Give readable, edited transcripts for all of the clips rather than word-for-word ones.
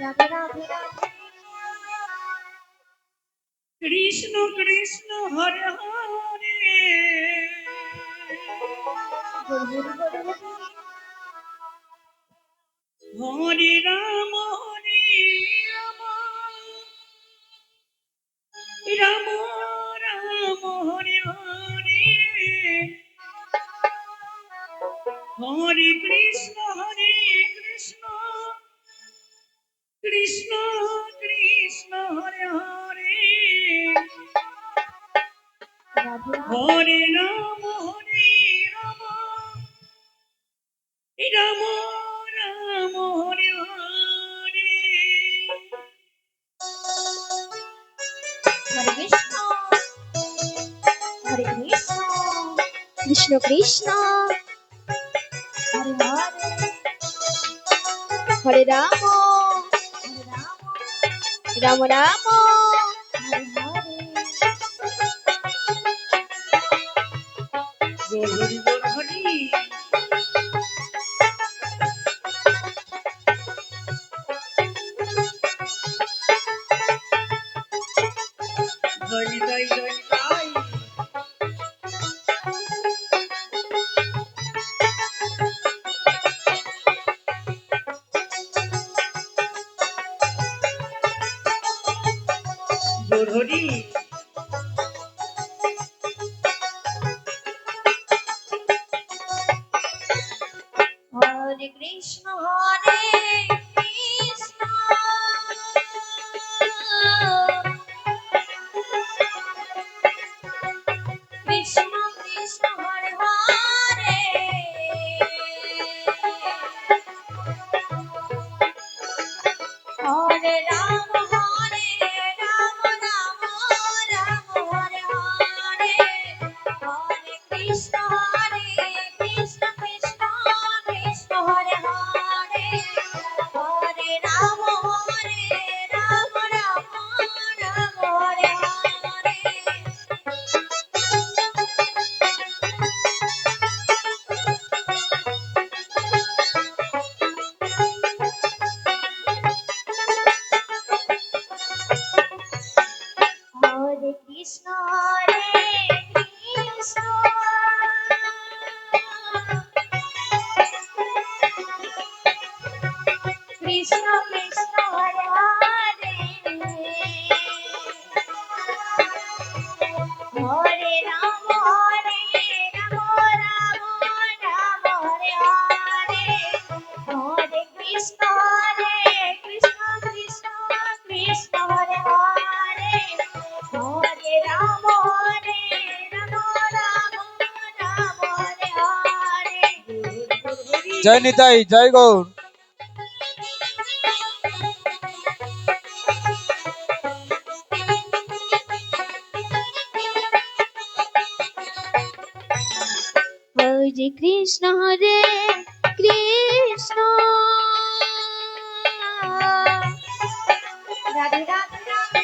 রাধে রাধে রাধে কৃষ্ণ কৃষ্ণ হরে হরে হরি হরি হরি হরে রাম রাম রাম হরে হরে হরে কৃষ্ণ কৃষ্ণ কৃষ্ণ হরে হরে হরে রাম রাম রাম হরে হরে হরে কৃষ্ণ হরে কৃষ্ণ কৃষ্ণ কৃষ্ণ হরে হরে হরে রাম রাম রাম হরে হরে बोल हरि बोल हरि जय निताई जय निताई बोल हरि হরে কৃষ্ণ হরে কৃষ্ণ কৃষ্ণ কৃষ্ণ হরে হরে হরে রাম রাম রাম হরে হরে হরে কৃষ্ণ কৃষ্ণ কৃষ্ণ কৃষ্ণ হরে হরে হরে রাম রাম রাম হরে হরে হরে কৃষ্ণ কৃষ্ণ কৃষ্ণ হরে হরে হরে রাম রাম রাম হরে হরে হরে কৃষ্ণ কৃষ্ণ কৃষ্ণ কৃষ্ণ হরে হরে হরে রাম রাম রাম হরে হরে जय निताई जय गौर হরে কৃষ্ণ রাধে রাধে রাধে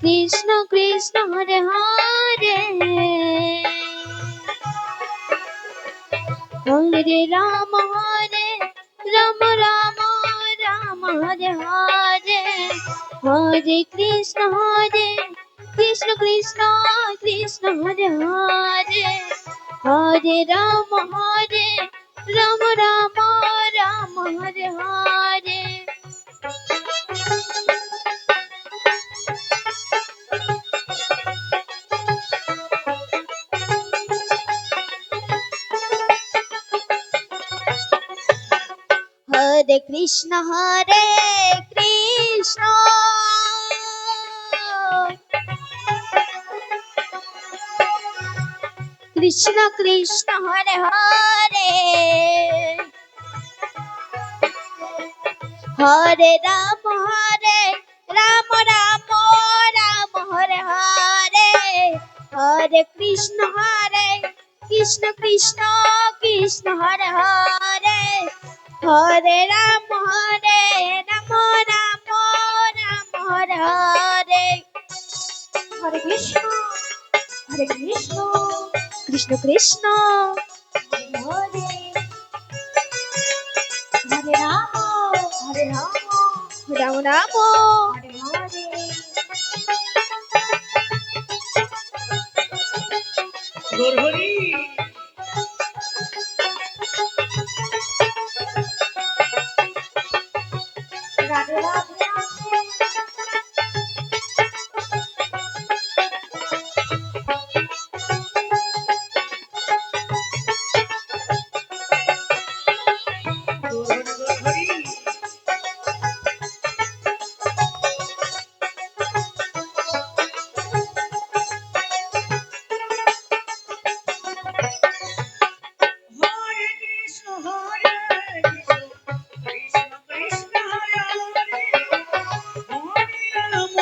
কৃষ্ণ কৃষ্ণ হরে হরে হরে রাম রাম রাম হরে হরে হরে কৃষ্ণ কৃষ্ণ কৃষ্ণ কৃষ্ণ হরে হরে হরে রাম রাম রাম হরে হরে হরে কৃষ্ণ কৃষ্ণ কৃষ্ণ কৃষ্ণ হরে হরে হরে রাম রাম রাম হরে হরে হরে কৃষ্ণ কৃষ্ণ কৃষ্ণ কৃষ্ণ হরে হরে হরে রাম রাম হরে হরে হরে কৃষ্ণ কৃষ্ণ কৃষ্ণ হরে হরে রাম রাম রাম হরে হরে গৌর হরি রাধে রাধে রাধে গৌর হরি হরে Krishna Krishna Krishna Hare Hare Hare Ram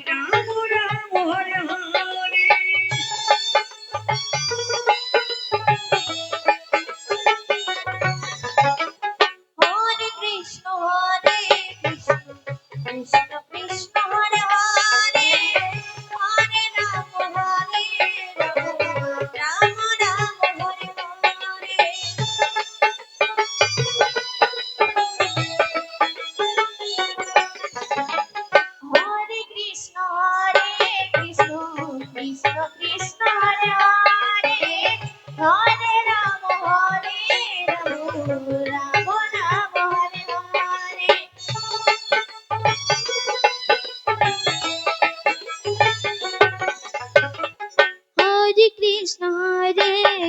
Ram Ram Hare Hare Hare Krishna Krishna Krishna Hare Hare Hare Ram Ram Ram Hare Hare Hare Krishna Krishna Krishna Krishna Hare Hare Hare Ram Ram Ram Hare Hare Hare Krishna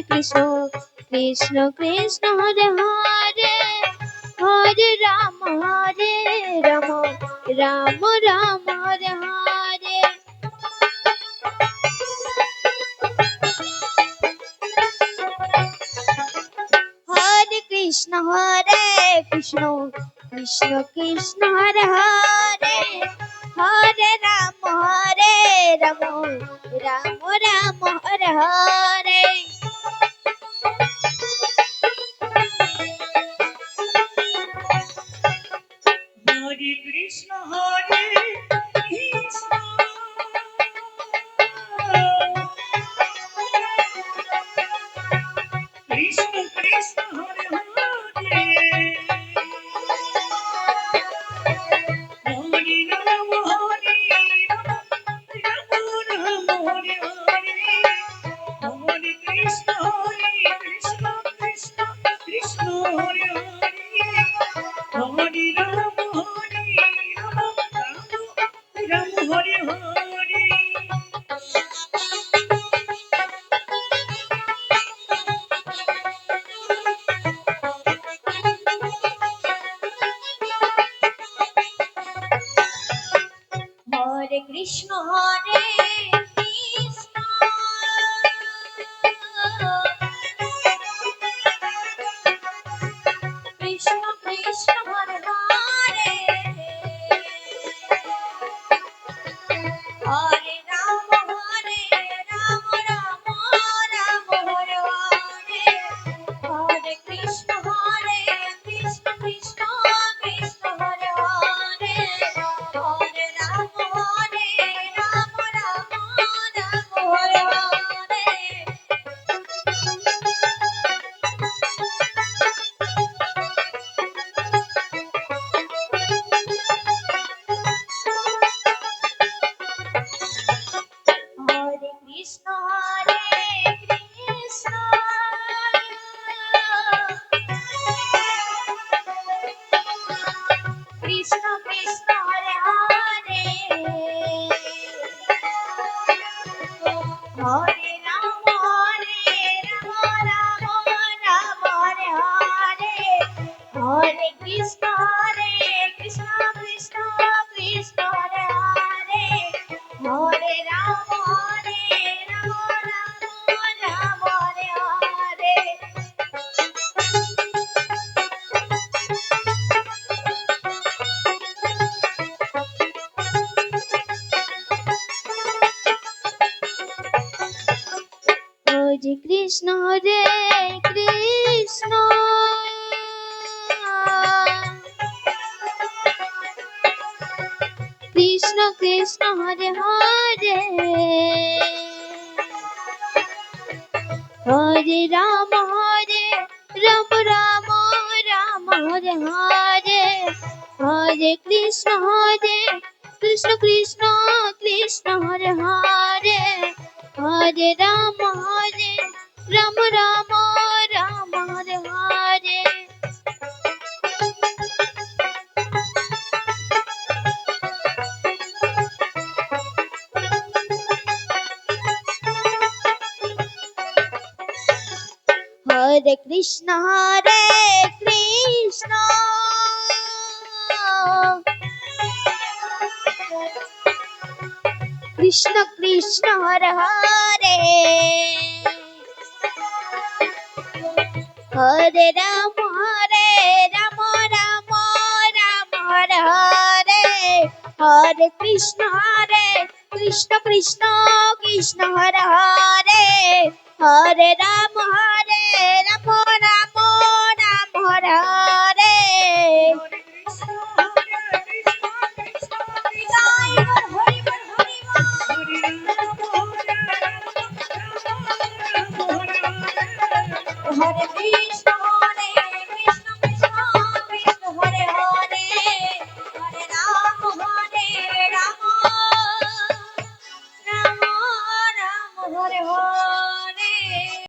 Krishna Krishna Krishna Hare Hare Hare Ram Ram Ram Ram Hare Hare Hare Krishna Krishna Krishna Krishna Hare Hare Hare Ram Ram Ram Ram Hare Hare Hare Krishna Krishna Krishna Krishna Hare Hare Hare Ram Ram Ram Hare Hare Hare Krishna Krishna Krishna Hare Hare Hare Ram Ram Hare Hare Hare Krishna Krishna Krishna Krishna Hare Hare Hare Ram Ram Ram Hare Hare Hare Krishna Krishna Krishna Krishna Hare Hare Hare Ram Ram Ram Hare Hare Hare Krishna Krishna Krishna Krishna Hare Hare Hare Ram Ram Ram Hare Hare Hare Krishna Krishna Krishna Krishna Hare Hare Hare Ram Ram Hare Hare Hare Krishna Krishna Krishna Krishna Hare Hare Hare Ram Ram Ram Hare Hare Hare Krishna Krishna Krishna Krishna Hare Hare Hare Rama Rama Rama Hare Hare Hare Krishna Krishna Krishna Hare Hare Hare Rama Rama Hare Hare Hare Krishna Krishna Krishna Hare Hare Hare Rama Rama